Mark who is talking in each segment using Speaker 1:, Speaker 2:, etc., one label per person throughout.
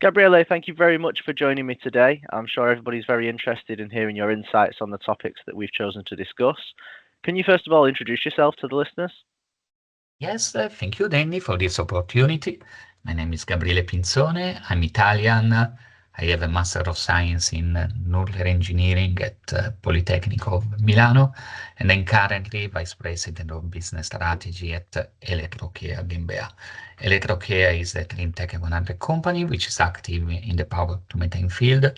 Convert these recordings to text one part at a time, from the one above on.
Speaker 1: Gabriele, thank you very much for joining me today. I'm sure everybody's very interested in hearing your insights on the topics that we've chosen to discuss. Can you first of all introduce yourself to the listeners?
Speaker 2: Yes, thank you, Danny, for this opportunity. My name is Gabriele Pinzone. I'm Italian. I have a Master of Science in Nuclear Engineering at Polytechnic of Milano, and I'm currently Vice President of Business Strategy at Electrocare GmbH. Electrocare is a Clean Tech 100 company which is active in the power to methane field,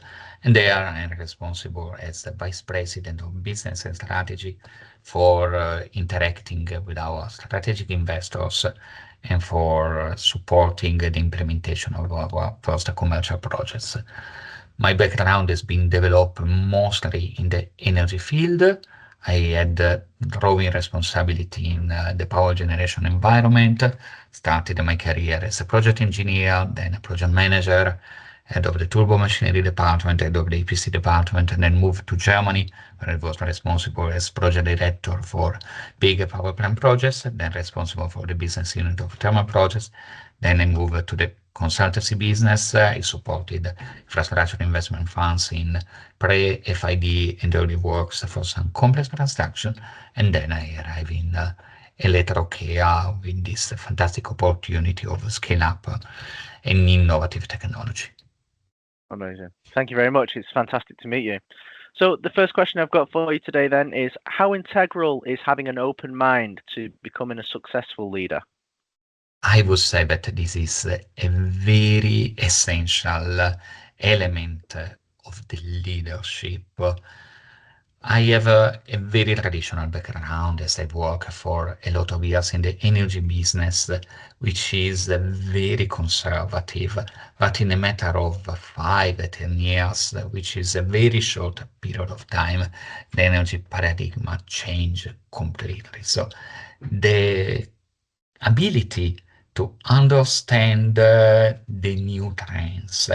Speaker 2: and they are responsible as the Vice President of Business and Strategy for interacting with our strategic investors and for supporting the implementation of our first commercial projects. My background has been developed mostly in the energy field. I had growing responsibility in the power generation environment, started my career as a project engineer, then a project manager, head of the turbo machinery department, head of the EPC department, and then moved to Germany, where I was responsible as project director for big power plant projects, then responsible for the business unit of thermal projects. Then I moved to the consultancy business. I supported infrastructure investment funds in pre-FID and early works for some complex transaction, and then I arrived in Electrocare with this fantastic opportunity of scale up an innovative technology.
Speaker 1: Amazing. Thank you very much. It's fantastic to meet you. So the first question I've got for you today then is, how integral is having an open mind to becoming a successful leader?
Speaker 2: I would say that this is a very essential element of the leadership. I have a very traditional background as I work for a lot of years in the energy business, which is very conservative, but in a matter of 5 to 10 years, which is a very short period of time, the energy paradigm changed completely. So the ability to understand the new trends,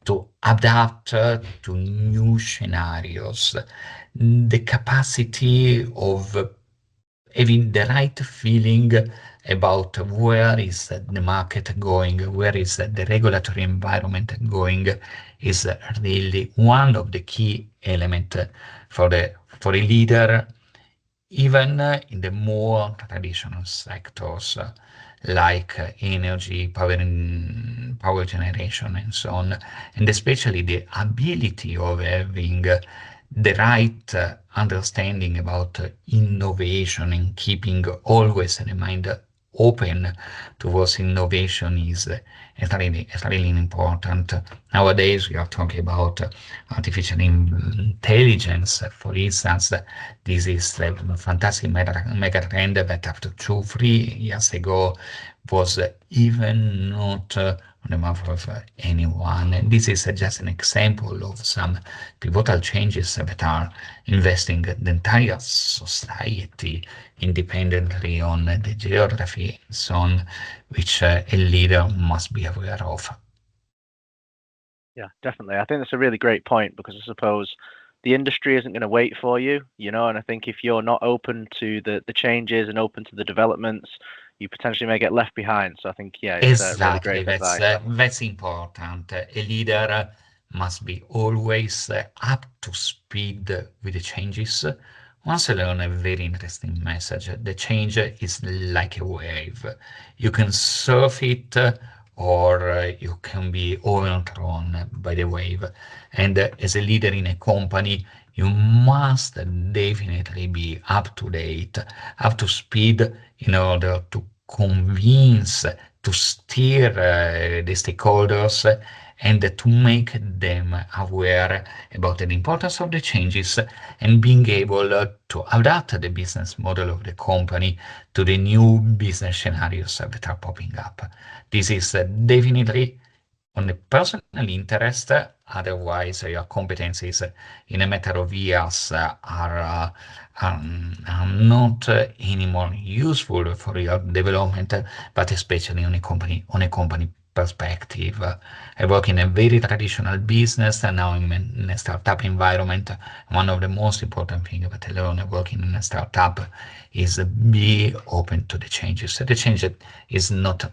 Speaker 2: to adapt to new scenarios, the capacity of having the right feeling about where is the market going, where is the regulatory environment going, is really one of the key elements for a leader, even in the more traditional sectors like energy, power generation, and so on, and especially the ability of having the right understanding about innovation and keeping always the mind open towards innovation is really important. Nowadays, we are talking about artificial intelligence. For instance, this is a fantastic mega trend that after 2-3 years ago was even not on the mouth of anyone. And this is just an example of some pivotal changes that are investing the entire society independently on the geography and so on, which a leader must be aware of.
Speaker 1: Yeah, definitely. I think that's a really great point, because I suppose the industry isn't going to wait for you, and I think if you're not open to the changes and open to the developments, you potentially may get left behind. So I think, yeah, it's really
Speaker 2: Exactly,
Speaker 1: great advice.
Speaker 2: that's important. A leader must be always up to speed with the changes. Once I learned a very interesting message, the change is like a wave. You can surf it or you can be overthrown by the wave. And as a leader in a company, you must definitely be up to date, up to speed in order to convince, to steer the stakeholders and to make them aware about the importance of the changes and being able to adapt the business model of the company to the new business scenarios that are popping up. This is definitely on a personal interest, otherwise your competencies in a matter of years are not anymore useful for your development, but especially on a company perspective. I work in a very traditional business and now I'm in a startup environment. One of the most important things that I learned working in a startup is be open to the changes. The change is not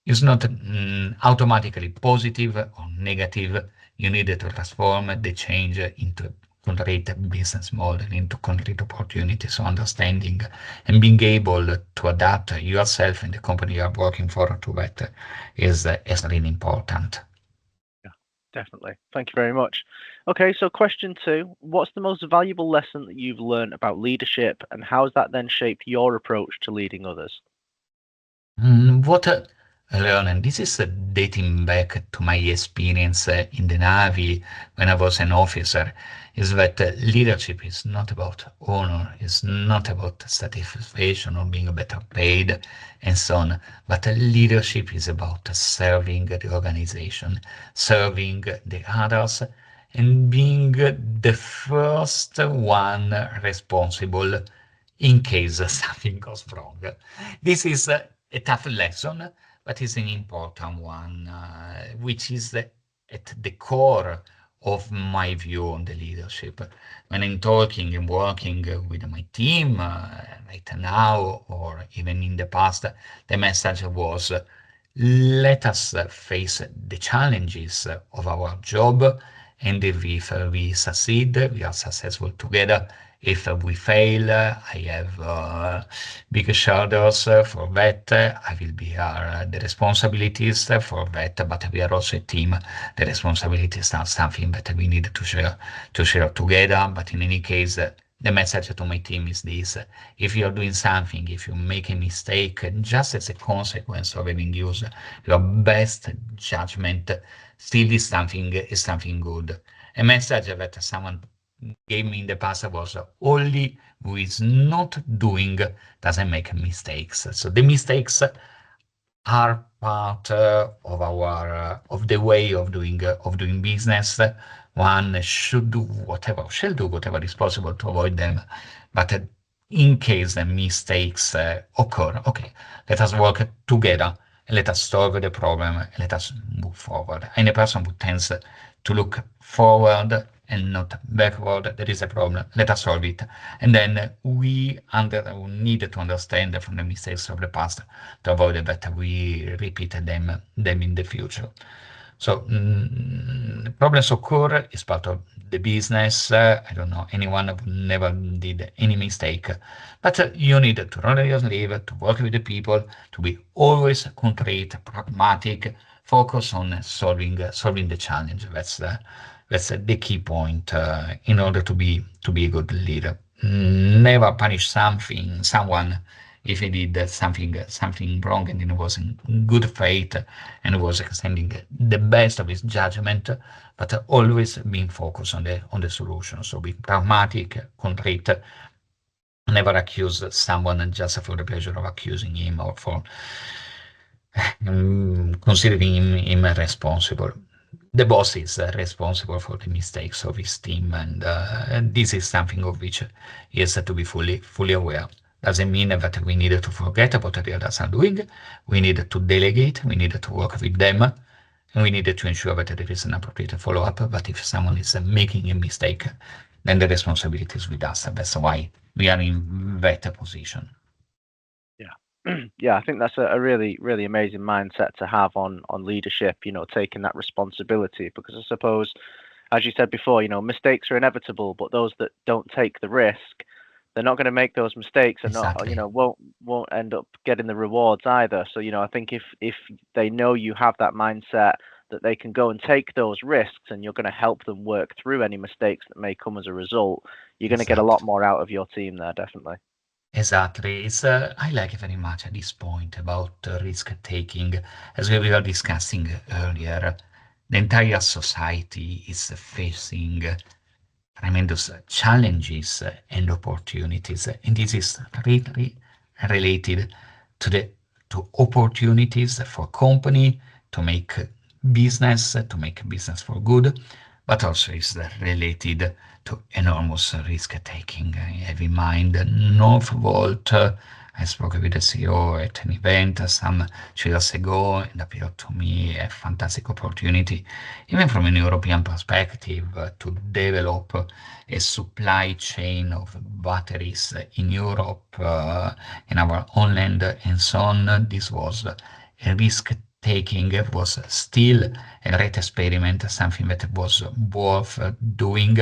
Speaker 2: It's not automatically positive or negative. You need to transform the change into concrete business model, into concrete opportunities. So understanding and being able to adapt yourself and the company you are working for to that is really important.
Speaker 1: Yeah, definitely. Thank you very much. Okay, so question two, what's the most valuable lesson that you've learned about leadership, and how has that then shaped your approach to leading others?
Speaker 2: What I learned, and this is dating back to my experience in the Navy when I was an officer, is that leadership is not about honor, it's not about satisfaction or being better paid and so on, but leadership is about serving the organization, serving the others, and being the first one responsible in case something goes wrong. This is a tough lesson, but it's an important one, which is at the core of my view on the leadership. When I'm talking and working with my team right now, or even in the past, the message was let us face the challenges of our job, and if we succeed, we are successful together. If we fail, I have big shoulders for that. I will bear the responsibilities for that, but we are also a team. The responsibilities are something that we need to share together. But in any case, the message to my team is this: if you are doing something, if you make a mistake, just as a consequence of having used your best judgment, still is something good. A message that someone gave me in the past was only who is not doing doesn't make mistakes. So the mistakes are part of the way of doing business. One shall do whatever is possible to avoid them. But in case the mistakes occur, okay, let us work together and let us solve the problem and let us move forward. I'm a person who tends to look forward and not backward. There is a problem. Let us solve it. And then we need to understand from the mistakes of the past to avoid that we repeat them in the future. So problems occur, it's part of the business. I don't know anyone who never did any mistake, but you need to roll your sleeve, to work with the people, to be always concrete, pragmatic, focus on solving the challenge. That's the key point in order to be a good leader. Never punish someone if he did something wrong and it was in good faith and was extending the best of his judgment, but always being focused on the solution. So be pragmatic, concrete, never accuse someone just for the pleasure of accusing him or for considering him responsible. The boss is responsible for the mistakes of his team, and this is something of which he has to be fully aware. Doesn't mean that we need to forget about what the others are doing. We need to delegate. We need to work with them, and we need to ensure that there is an appropriate follow-up. But if someone is making a mistake, then the responsibility is with us. That's why we are in that position.
Speaker 1: Yeah. Yeah, I think that's a really, really amazing mindset to have on leadership, taking that responsibility because I suppose, as you said before, mistakes are inevitable, but those that don't take the risk, they're not going to make those mistakes and not,
Speaker 2: Exactly.
Speaker 1: won't end up getting the rewards either. So, I think if they know you have that mindset that they can go and take those risks and you're going to help them work through any mistakes that may come as a result, you're going to get a
Speaker 2: Exactly.
Speaker 1: lot more out of your team there, definitely.
Speaker 2: Exactly. I like very much this point about risk taking. As we were discussing earlier, the entire society is facing tremendous challenges and opportunities, and this is really related to the to opportunities for company to make business for good, but also is related to enormous risk taking. Have in mind Northvolt. I spoke with the CEO at an event some years ago, and appeared to me a fantastic opportunity, even from an European perspective, to develop a supply chain of batteries in Europe, in our own land, and so on. This was a risk taking was still a great experiment, something that was worth doing.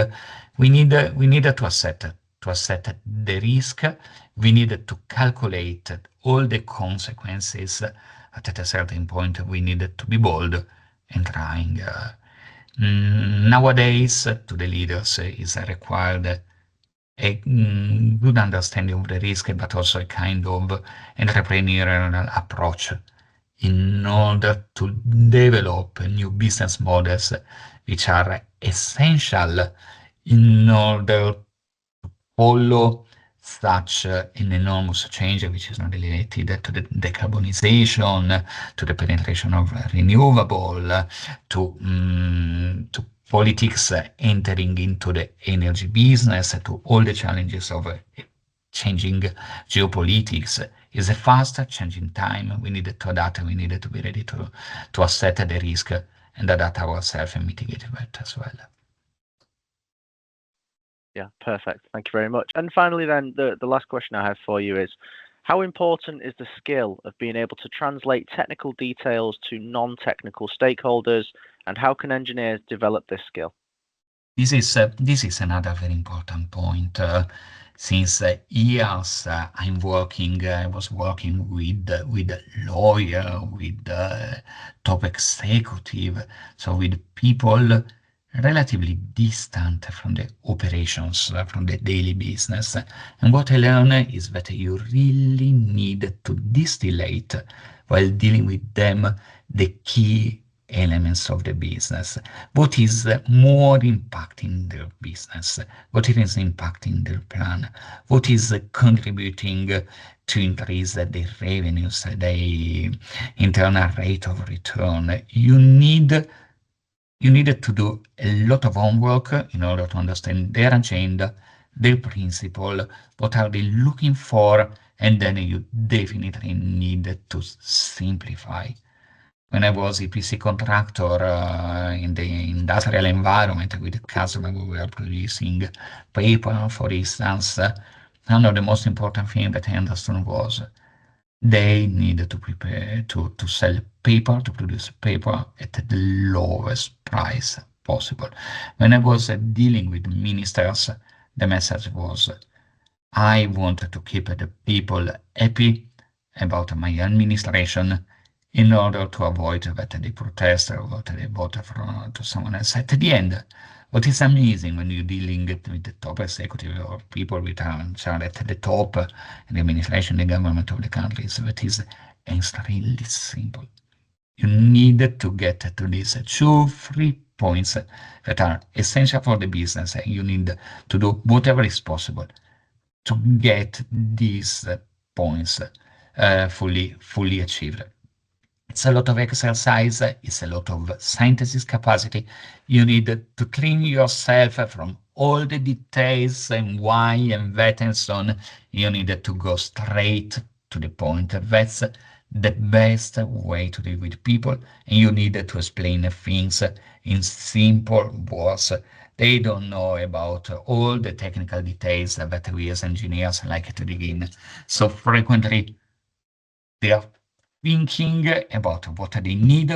Speaker 2: We needed to accept the risk. We needed to calculate all the consequences. At a certain point, we needed to be bold and trying. Nowadays, to the leaders is required a good understanding of the risk, but also a kind of entrepreneurial approach in order to develop new business models which are essential in order to follow such an enormous change which is related to the decarbonization, to the penetration of renewable, to politics entering into the energy business, to all the challenges of changing geopolitics. Is a fast changing time. We needed to adapt. We needed to be ready to accept the risk and adapt ourselves and mitigate that as well.
Speaker 1: Yeah, perfect. Thank you very much. And finally, then, the last question I have for you is, how important is the skill of being able to translate technical details to non-technical stakeholders, and how can engineers develop this skill?
Speaker 2: This is another very important point. Since years, I was working with lawyer, with top executive, so with people relatively distant from the operations, from the daily business. And what I learned is that you really need to distillate while dealing with them the key elements of the business. What is more impacting their business? What is impacting their plan? What is contributing to increase their revenues, their internal rate of return? You needed to do a lot of homework in order to understand their agenda, their principle, what are they looking for, and then you definitely need to simplify. When I was EPC contractor in the industrial environment with the customer, we were producing paper, for instance. One of the most important things that I understood was they needed to prepare to sell paper, to produce paper at the lowest price possible. When I was dealing with ministers, the message was, I wanted to keep the people happy about my administration in order to avoid that they protest or that they vote to someone else. At the end, what is amazing when you're dealing with the top executive or people which are at the top in the administration, the government of the country, is that is extremely simple. You need to get to these 2-3 points that are essential for the business, and you need to do whatever is possible to get these points fully achieved. It's a lot of exercise, it's a lot of synthesis capacity. You need to clean yourself from all the details and why and that and so on. You need to go straight to the point. That's the best way to deal with people, and you need to explain things in simple words. They don't know about all the technical details that we as engineers like to dig in. So frequently, they are thinking about what they need,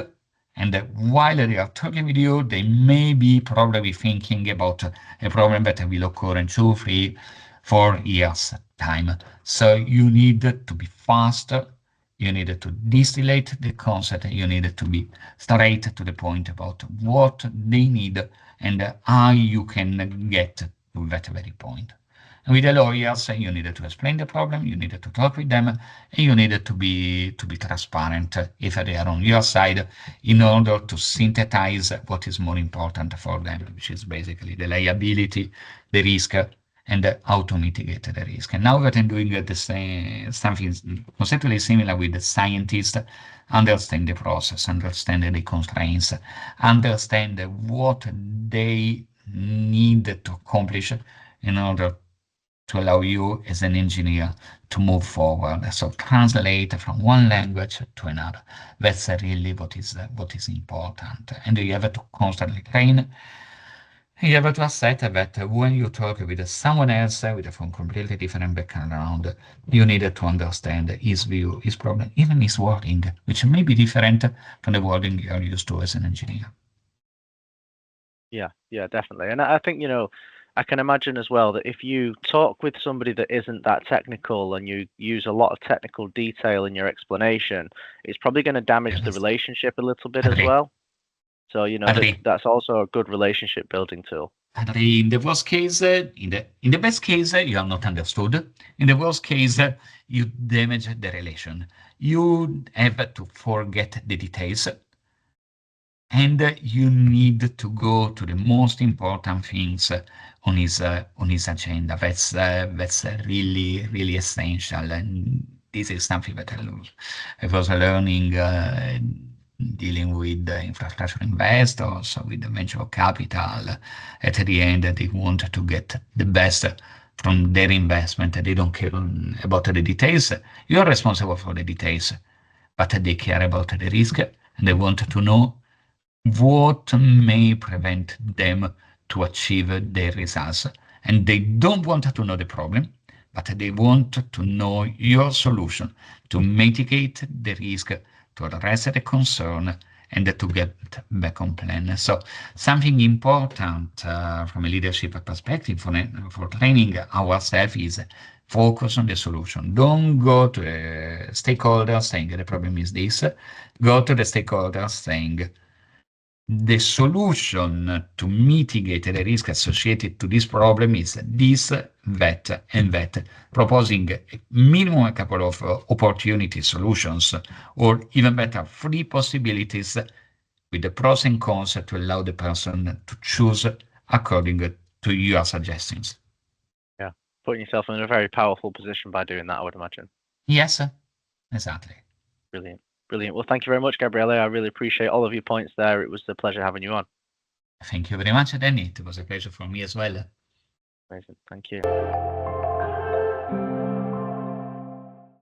Speaker 2: and while they are talking with you, they may be probably thinking about a problem that will occur in 2, 3, 4 years time. So you need to be faster. You need to distillate the concept. You need to be straight to the point about what they need and how you can get to that very point. And with the lawyers, you needed to explain the problem, you needed to talk with them, and you needed to be transparent if they are on your side in order to synthesize what is more important for them, which is basically the liability, the risk, and how to mitigate the risk. And now that I'm doing the same, something conceptually similar with the scientists, understand the process, understand the constraints, understand what they need to accomplish in order to allow you as an engineer to move forward. So translate from one language to another. That's really what is important. And you have to constantly train. You have to accept that when you talk with someone else with from completely different background, you need to understand his view, his problem, even his wording, which may be different from the wording you're used to as an engineer.
Speaker 1: Yeah, yeah, definitely. And I think, I can imagine as well that if you talk with somebody that isn't that technical and you use a lot of technical detail in your explanation, it's probably going to damage the
Speaker 2: Yes.
Speaker 1: relationship a little bit as
Speaker 2: Agree.
Speaker 1: well. So,
Speaker 2: Agree.
Speaker 1: that's also a good relationship building tool.
Speaker 2: Agree. In the worst case, in the best case, you are not understood. In the worst case, you damage the relation. You have to forget the details, and you need to go to the most important things on his agenda. That's really essential, and this is something that I was learning dealing with infrastructure investors, with the venture capital. At the end, they want to get the best from their investment. They don't care about the details. You are responsible for the details, but they care about the risk, and they want to know what may prevent them to achieve their results. And they don't want to know the problem, but they want to know your solution to mitigate the risk, to address the concern, and to get back on plan. So something important from a leadership perspective for training ourselves is focus on the solution. Don't go to the stakeholders saying the problem is this. Go to the stakeholders saying the solution to mitigate the risk associated to this problem is this, that, and that, proposing a minimum a couple of opportunity solutions, or even better, three possibilities with the pros and cons to allow the person to choose according to your suggestions.
Speaker 1: Yeah. Putting yourself in a very powerful position by doing that, I would imagine.
Speaker 2: Yes, exactly.
Speaker 1: Brilliant. Brilliant. Well, thank you very much, Gabriele. I really appreciate all of your points there. It was a pleasure having you on.
Speaker 2: Thank you very much, Danny. It was a pleasure for me as well.
Speaker 1: Amazing. Thank you.